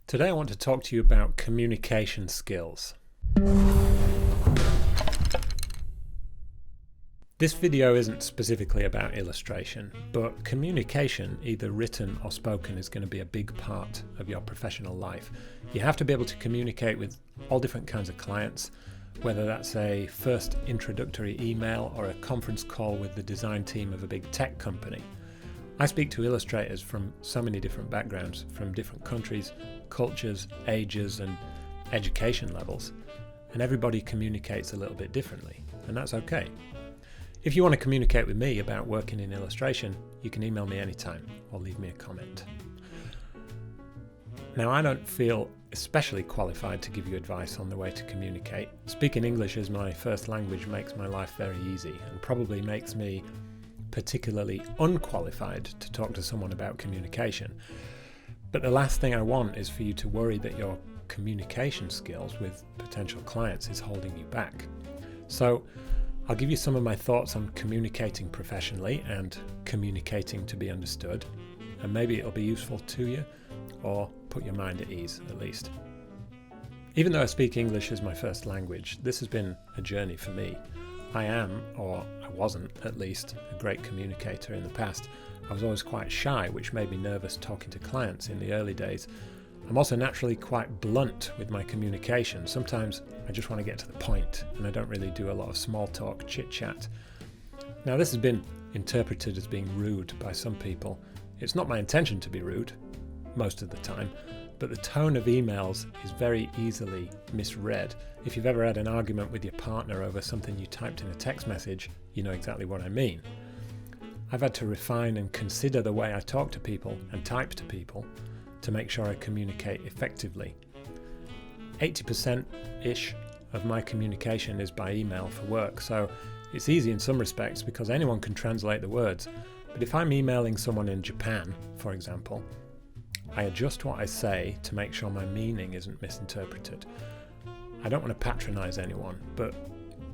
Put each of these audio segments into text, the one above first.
Today I want to talk to you about communication skills. This video isn't specifically about illustration, but communication, either written or spoken, is going to be a big part of your professional life. You have to be able to communicate with all different kinds of clients, whether that's a first introductory email or a conference call with the design team of a big tech company. I speak to illustrators from so many different backgrounds, from different countries, cultures, ages, and education levels, and everybody communicates a little bit differently, and that's okay. If you want to communicate with me about working in illustration, you can email me anytime or leave me a comment. Now, I don't feel especially qualified to give you advice on the way to communicate. Speaking English as my first language makes my life very easy and probably makes me particularly unqualified to talk to someone about communication. But the last thing I want is for you to worry that your communication skills with potential clients is holding you back. So I'll give you some of my thoughts on communicating professionally and communicating to be understood, and maybe it'll be useful to you or put your mind at ease at least. Even though I speak English as my first language, this has been a journey for me. I am, or I wasn't at least, a great communicator in the past. I was always quite shy, which made me nervous talking to clients in the early days. I'm also naturally quite blunt with my communication. Sometimes I just want to get to the point, and I don't really do a lot of small talk, chit-chat. Now, this has been interpreted as being rude by some people. It's not my intention to be rude, most of the time, but the tone of emails is very easily misread. If you've ever had an argument with your partner over something you typed in a text message, you know exactly what I mean. I've had to refine and consider the way I talk to people and type to people to make sure I communicate effectively. 80%-ish of my communication is by email for work, so it's easy in some respects because anyone can translate the words. But if I'm emailing someone in Japan, for example, I adjust what I say to make sure my meaning isn't misinterpreted. I don't want to patronize anyone, but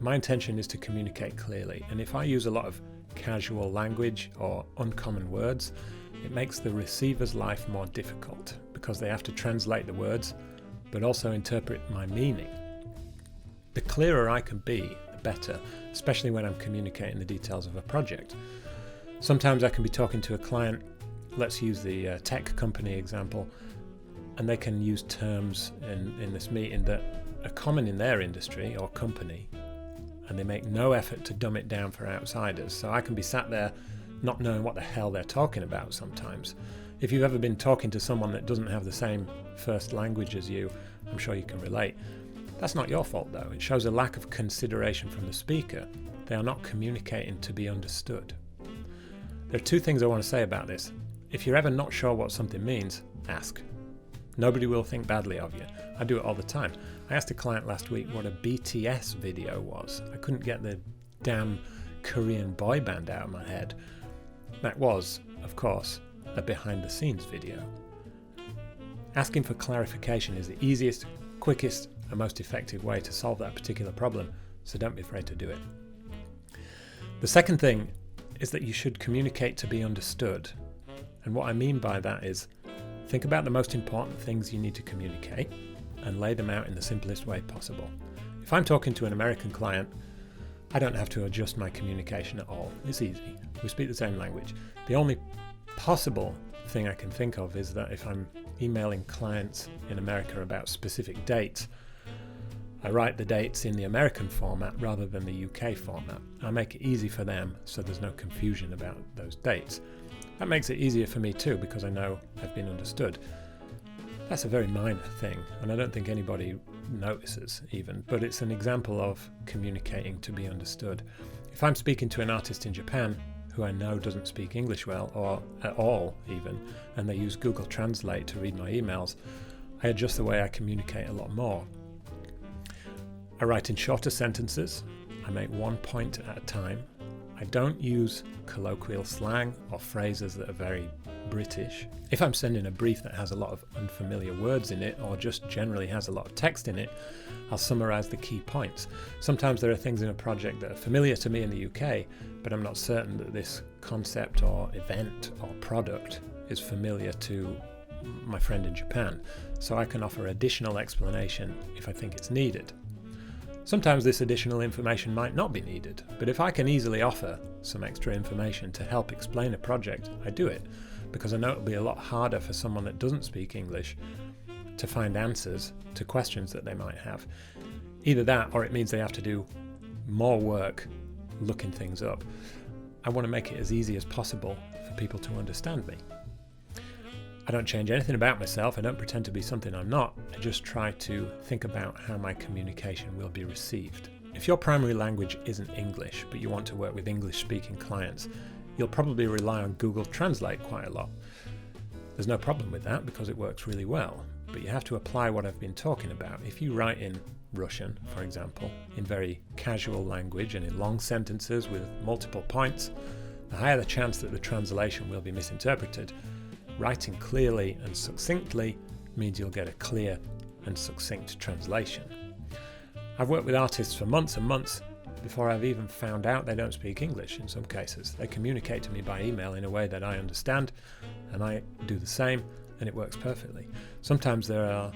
my intention is to communicate clearly, and if I use a lot of casual language or uncommon words, it makes the receiver's life more difficult because they have to translate the words but also interpret my meaning. The clearer I can be, the better, especially when I'm communicating the details of a project. Sometimes I can be talking to a client, let's use the tech company example, and they can use terms in this meeting that are common in their industry or company, and they make no effort to dumb it down for outsiders. So I can be sat there not knowing what the hell they're talking about sometimes. If you've ever been talking to someone that doesn't have the same first language as you, I'm sure you can relate. That's not your fault though. It shows a lack of consideration from the speaker. They are not communicating to be understood. There are two things I want to say about this. If you're ever not sure what something means, ask. Nobody will think badly of you. I do it all the time. I asked a client last week what a BTS video was. I couldn't get the damn Korean boy band out of my head. That was, of course, a behind-the-scenes video. Asking for clarification is the easiest, quickest, and most effective way to solve that particular problem, so don't be afraid to do it. The second thing is that you should communicate to be understood. And what I mean by that is, think about the most important things you need to communicate and lay them out in the simplest way possible. If I'm talking to an American client, I don't have to adjust my communication at all. It's easy. We speak the same language. The only possible thing I can think of is that if I'm emailing clients in America about specific dates, I write the dates in the American format rather than the UK format. I make it easy for them so there's no confusion about those dates. That makes it easier for me too because I know I've been understood. That's a very minor thing, and I don't think anybody notices even, but it's an example of communicating to be understood. If I'm speaking to an artist in Japan who I know doesn't speak English well, or at all even, and they use Google Translate to read my emails, I adjust the way I communicate a lot more. I write in shorter sentences, I make one point at a time, I don't use colloquial slang or phrases that are very British. If I'm sending a brief that has a lot of unfamiliar words in it or just generally has a lot of text in it, I'll summarize the key points. Sometimes there are things in a project that are familiar to me in the UK, but I'm not certain that this concept or event or product is familiar to my friend in Japan, so I can offer additional explanation if I think it's needed. Sometimes this additional information might not be needed, but if I can easily offer some extra information to help explain a project, I do it, because I know it'll be a lot harder for someone that doesn't speak English to find answers to questions that they might have. Either that, or it means they have to do more work looking things up. I want to make it as easy as possible for people to understand me. I don't change anything about myself. I don't pretend to be something I'm not. I just try to think about how my communication will be received. If your primary language isn't English, but you want to work with English-speaking clients, you'll probably rely on Google Translate quite a lot. There's no problem with that because it works really well, but you have to apply what I've been talking about. If you write in Russian, for example, in very casual language and in long sentences with multiple points, the higher the chance that the translation will be misinterpreted. Writing clearly and succinctly means you'll get a clear and succinct translation. I've worked with artists for months and months before I've even found out they don't speak English in some cases. They communicate to me by email in a way that I understand, and I do the same, and it works perfectly. Sometimes there are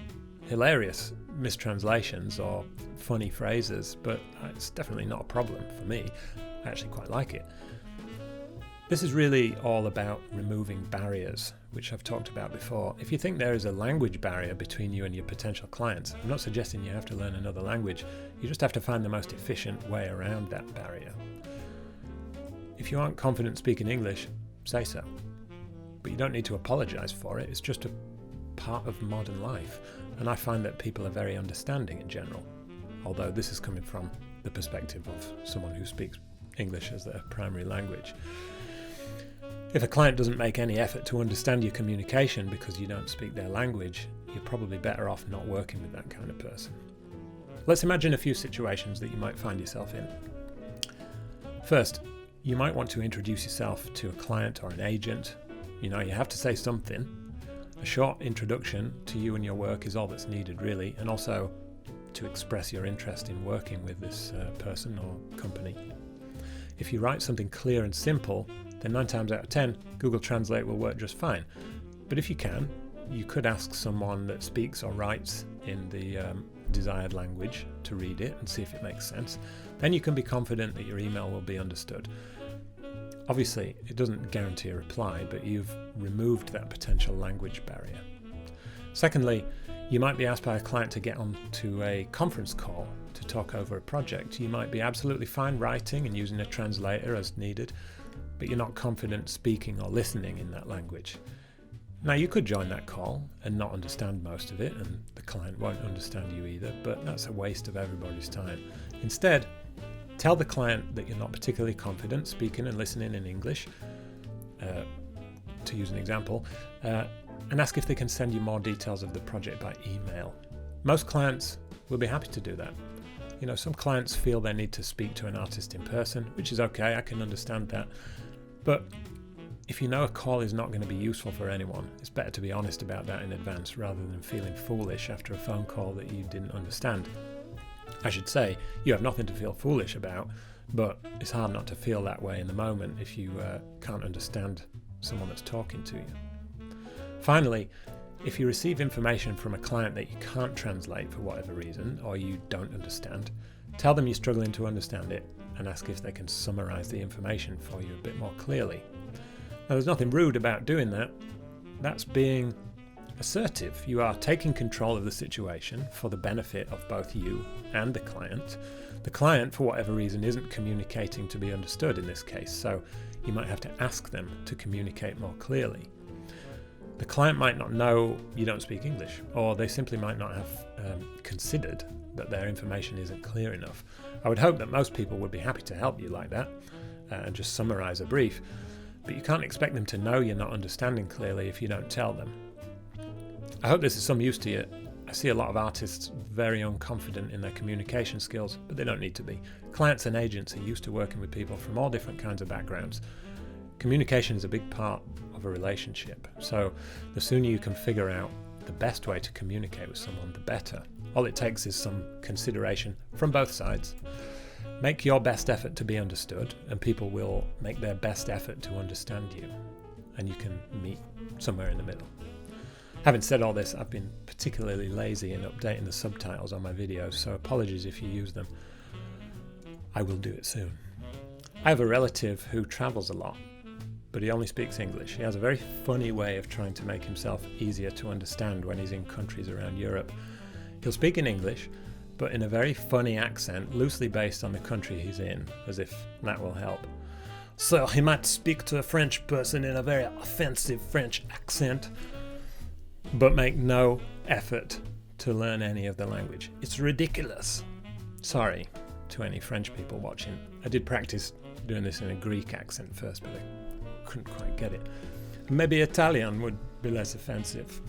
hilarious mistranslations or funny phrases, but it's definitely not a problem for me. I actually quite like it. This is really all about removing barriers, which I've talked about before. If you think there is a language barrier between you and your potential clients, I'm not suggesting you have to learn another language. You just have to find the most efficient way around that barrier. If you aren't confident speaking English, say so. But you don't need to apologize for it. It's just a part of modern life. And I find that people are very understanding in general, although this is coming from the perspective of someone who speaks English as their primary language. If a client doesn't make any effort to understand your communication because you don't speak their language, you're probably better off not working with that kind of person. Let's imagine a few situations that you might find yourself in. First, you might want to introduce yourself to a client or an agent. You have to say something. A short introduction to you and your work is all that's needed, really, and also to express your interest in working with this person or company. If you write something clear and simple, then 9 times out of 10, Google Translate will work just fine. But if you can, you could ask someone that speaks or writes in the desired language to read it and see if it makes sense. Then you can be confident that your email will be understood. Obviously, it doesn't guarantee a reply, but you've removed that potential language barrier. Secondly, you might be asked by a client to get onto a conference call to talk over a project. You might be absolutely fine writing and using a translator as needed, but you're not confident speaking or listening in that language. Now, you could join that call and not understand most of it, and the client won't understand you either, but that's a waste of everybody's time. Instead, tell the client that you're not particularly confident speaking and listening in English, to use an example, and ask if they can send you more details of the project by email. Most clients will be happy to do that. Some clients feel they need to speak to an artist in person, which is okay, I can understand that. But if you know a call is not going to be useful for anyone, it's better to be honest about that in advance rather than feeling foolish after a phone call that you didn't understand. I should say, you have nothing to feel foolish about, but it's hard not to feel that way in the moment if you can't understand someone that's talking to you. Finally, if you receive information from a client that you can't translate for whatever reason, or you don't understand, tell them you're struggling to understand it and ask if they can summarize the information for you a bit more clearly. Now, there's nothing rude about doing that. That's being assertive. You are taking control of the situation for the benefit of both you and the client. The client, for whatever reason, isn't communicating to be understood in this case, so you might have to ask them to communicate more clearly. The client might not know you don't speak English, or they simply might not have considered that their information isn't clear enough. I would hope that most people would be happy to help you like that and just summarize a brief, but you can't expect them to know you're not understanding clearly if you don't tell them. I hope this is some use to you. I see a lot of artists very unconfident in their communication skills, but they don't need to be. Clients and agents are used to working with people from all different kinds of backgrounds. Communication is a big part of a relationship, so the sooner you can figure out the best way to communicate with someone, the better. All it takes is some consideration from both sides. Make your best effort to be understood, and people will make their best effort to understand you, and you can meet somewhere in the middle. Having said all this, I've been particularly lazy in updating the subtitles on my videos, so apologies if you use them. I will do it soon. I have a relative who travels a lot, but he only speaks English. He has a very funny way of trying to make himself easier to understand when he's in countries around Europe. He'll speak in English, but in a very funny accent, loosely based on the country he's in, as if that will help. So he might speak to a French person in a very offensive French accent, but make no effort to learn any of the language. It's ridiculous. Sorry to any French people watching. I did practice doing this in a Greek accent first, but I couldn't quite get it. Maybe Italian would be less offensive.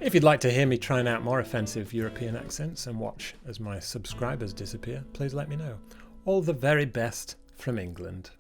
If you'd like to hear me trying out more offensive European accents and watch as my subscribers disappear, please let me know. All the very best from England.